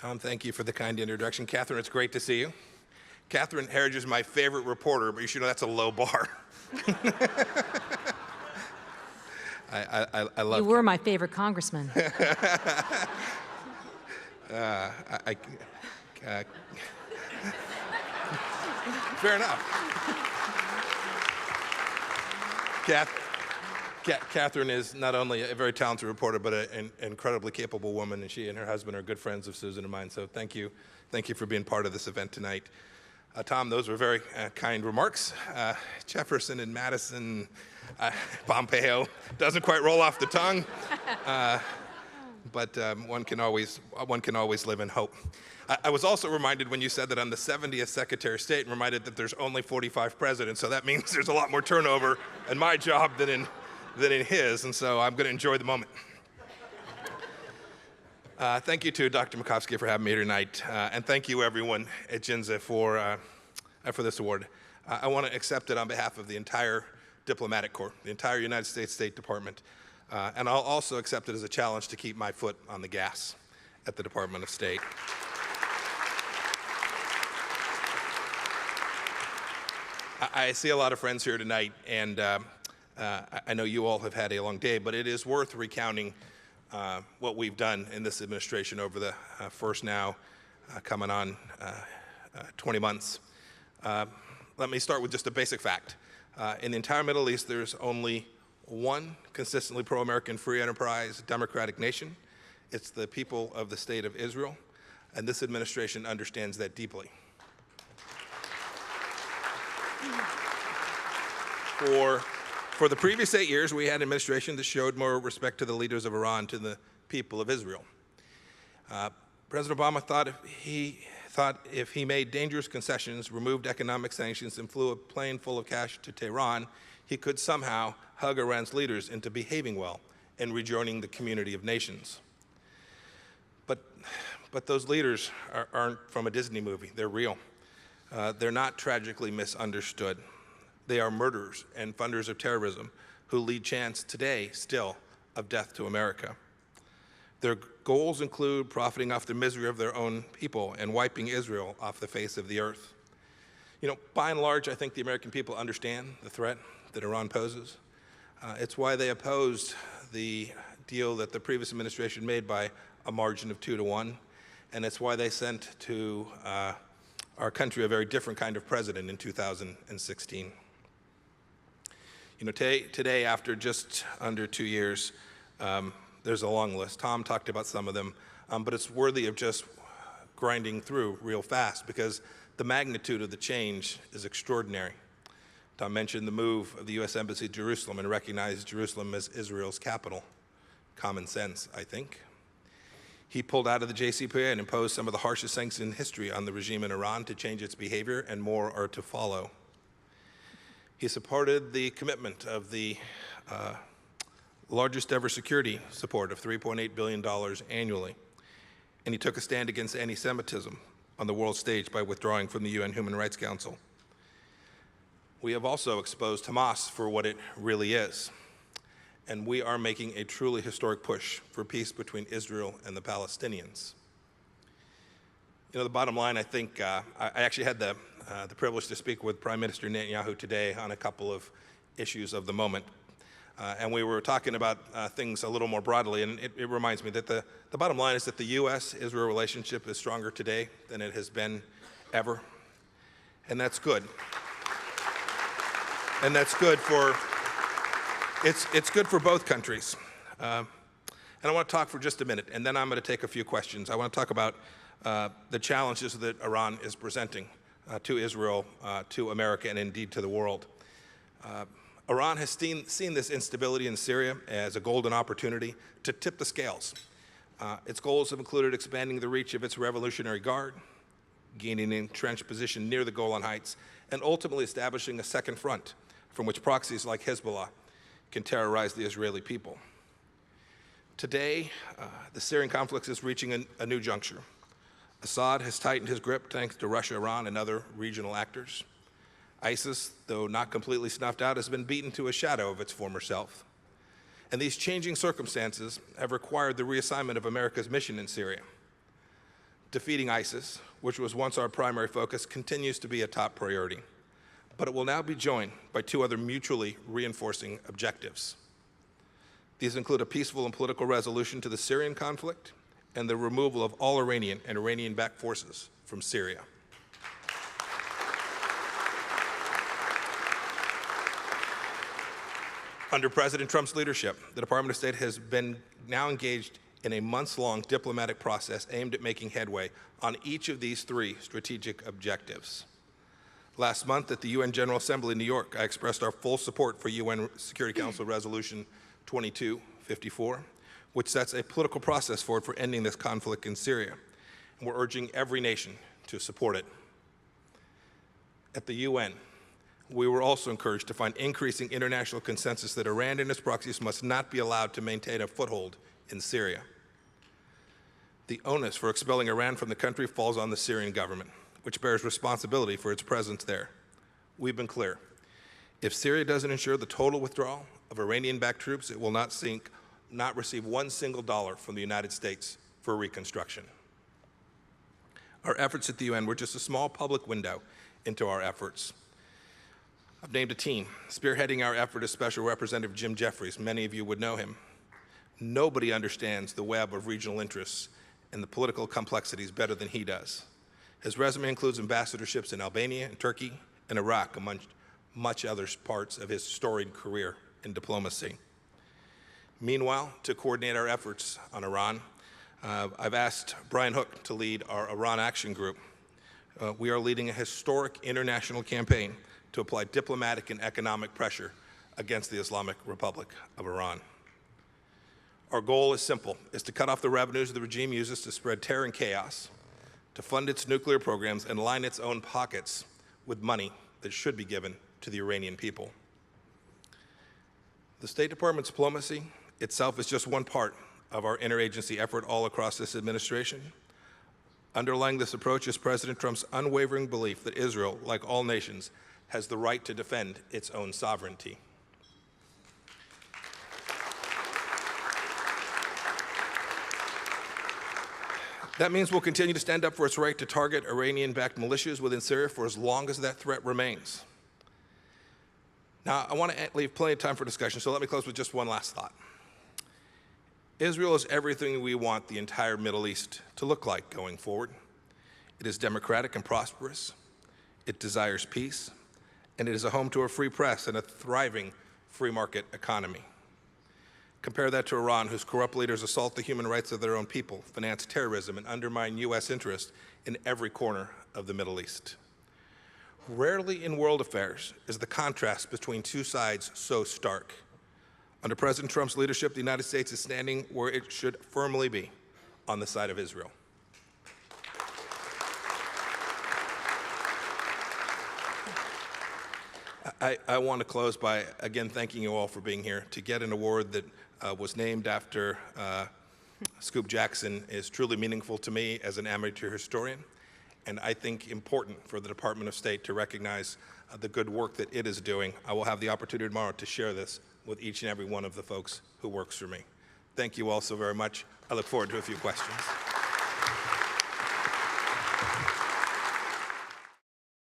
Tom, thank you for the kind introduction. Catherine, it's great to see you. Catherine Herridge is my favorite reporter, but you should know that's a low bar. I love you were my favorite congressman. Fair enough. Catherine is not only a very talented reporter, but an incredibly capable woman, and she and her husband are good friends of Susan and mine. So thank you for being part of this event tonight. Tom, those were very kind remarks. Jefferson and Madison, Pompeo doesn't quite roll off the tongue, but one can always live in hope. I was also reminded when you said that I'm the 70th Secretary of State, and reminded that there's only 45 presidents, so that means there's a lot more turnover in my job than in his, and so I'm going to enjoy the moment. Thank you to Dr. Makovsky for having me here tonight, and thank you everyone at JINSA for this award. I want to accept it on behalf of the entire diplomatic corps, the entire United States State Department, and I'll also accept it as a challenge to keep my foot on the gas at the Department of State. I see a lot of friends here tonight, and I know you all have had a long day, but it is worth recounting what we've done in this administration over the first now coming on 20 months. Let me start with just a basic fact. In the entire Middle East, there's only one consistently pro-American free enterprise democratic nation. It's the people of the state of Israel, and this administration understands that deeply. For the previous 8 years, we had an administration that showed more respect to the leaders of Iran, to the people of Israel. President Obama thought if he made dangerous concessions, removed economic sanctions, and flew a plane full of cash to Tehran, he could somehow hug Iran's leaders into behaving well and rejoining the community of nations. But those leaders aren't from a Disney movie. They're real. They're not tragically misunderstood. They are murderers and funders of terrorism who lead chants today still of death to America. Their goals include profiting off the misery of their own people and wiping Israel off the face of the earth. You know, by and large, I think the American people understand the threat that Iran poses. It's why they opposed the deal that the previous administration made by a margin of 2 to 1, and it's why they sent to our country a very different kind of president in 2016. You know, today, after just under 2 years, there's a long list. Tom talked about some of them, but it's worthy of just grinding through real fast because the magnitude of the change is extraordinary. Tom mentioned the move of the U.S. Embassy to Jerusalem and recognized Jerusalem as Israel's capital. Common sense, I think. He pulled out of the JCPOA and imposed some of the harshest sanctions in history on the regime in Iran to change its behavior, and more are to follow. He supported the commitment of the largest ever security support of $3.8 billion annually. And he took a stand against anti-Semitism on the world stage by withdrawing from the UN Human Rights Council. We have also exposed Hamas for what it really is. And we are making a truly historic push for peace between Israel and the Palestinians. You know, the bottom line, I think, I actually had the privilege to speak with Prime Minister Netanyahu today on a couple of issues of the moment. And we were talking about things a little more broadly, and it reminds me that the bottom line is that the U.S.-Israel relationship is stronger today than it has been ever. And that's good. And that's good for, it's good for both countries. And I want to talk for just a minute, and then I'm going to take a few questions. I want to talk about the challenges that Iran is presenting to Israel, to America, and indeed to the world. Iran has seen this instability in Syria as a golden opportunity to tip the scales. Its goals have included expanding the reach of its Revolutionary Guard, gaining an entrenched position near the Golan Heights, and ultimately establishing a second front from which proxies like Hezbollah can terrorize the Israeli people. Today, the Syrian conflict is reaching a new juncture. Assad has tightened his grip thanks to Russia, Iran, and other regional actors. ISIS, though not completely snuffed out, has been beaten to a shadow of its former self. And these changing circumstances have required the reassignment of America's mission in Syria. Defeating ISIS, which was once our primary focus, continues to be a top priority, but it will now be joined by two other mutually reinforcing objectives. These include a peaceful and political resolution to the Syrian conflict and the removal of all Iranian and Iranian-backed forces from Syria. Under President Trump's leadership, the Department of State has been now engaged in a months-long diplomatic process aimed at making headway on each of these three strategic objectives. Last month at the UN General Assembly in New York, I expressed our full support for UN Security Council Resolution 2254, which sets a political process forward for ending this conflict in Syria. And we're urging every nation to support it. At the UN, we were also encouraged to find increasing international consensus that Iran and its proxies must not be allowed to maintain a foothold in Syria. The onus for expelling Iran from the country falls on the Syrian government, which bears responsibility for its presence there. We've been clear. If Syria doesn't ensure the total withdrawal of Iranian-backed troops, it will not receive one single dollar from the United States for reconstruction. Our efforts at the UN were just a small public window into our efforts. I've named a team. Spearheading our effort is Special Representative Jim Jeffries. Many of you would know him. Nobody understands the web of regional interests and the political complexities better than he does. His resume includes ambassadorships in Albania and Turkey and Iraq, among much other parts of his storied career in diplomacy. Meanwhile, to coordinate our efforts on Iran, I've asked Brian Hook to lead our Iran Action Group. We are leading a historic international campaign to apply diplomatic and economic pressure against the Islamic Republic of Iran. Our goal is simple, is to cut off the revenues the regime uses to spread terror and chaos, to fund its nuclear programs and line its own pockets with money that should be given to the Iranian people. The State Department's diplomacy itself is just one part of our interagency effort all across this administration. Underlying this approach is President Trump's unwavering belief that Israel, like all nations, has the right to defend its own sovereignty. That means we'll continue to stand up for its right to target Iranian-backed militias within Syria for as long as that threat remains. Now, I want to leave plenty of time for discussion, so let me close with just one last thought. Israel is everything we want the entire Middle East to look like going forward. It is democratic and prosperous. It desires peace, and it is a home to a free press and a thriving free market economy. Compare that to Iran, whose corrupt leaders assault the human rights of their own people, finance terrorism, and undermine U.S. interests in every corner of the Middle East. Rarely in world affairs is the contrast between two sides so stark. Under President Trump's leadership, the United States is standing where it should firmly be, on the side of Israel. I want to close by, again, thanking you all for being here. To get an award that was named after Scoop Jackson is truly meaningful to me as an amateur historian, and I think important for the Department of State to recognize the good work that it is doing. I will have the opportunity tomorrow to share this with each and every one of the folks who works for me. Thank you all so very much. I look forward to a few questions.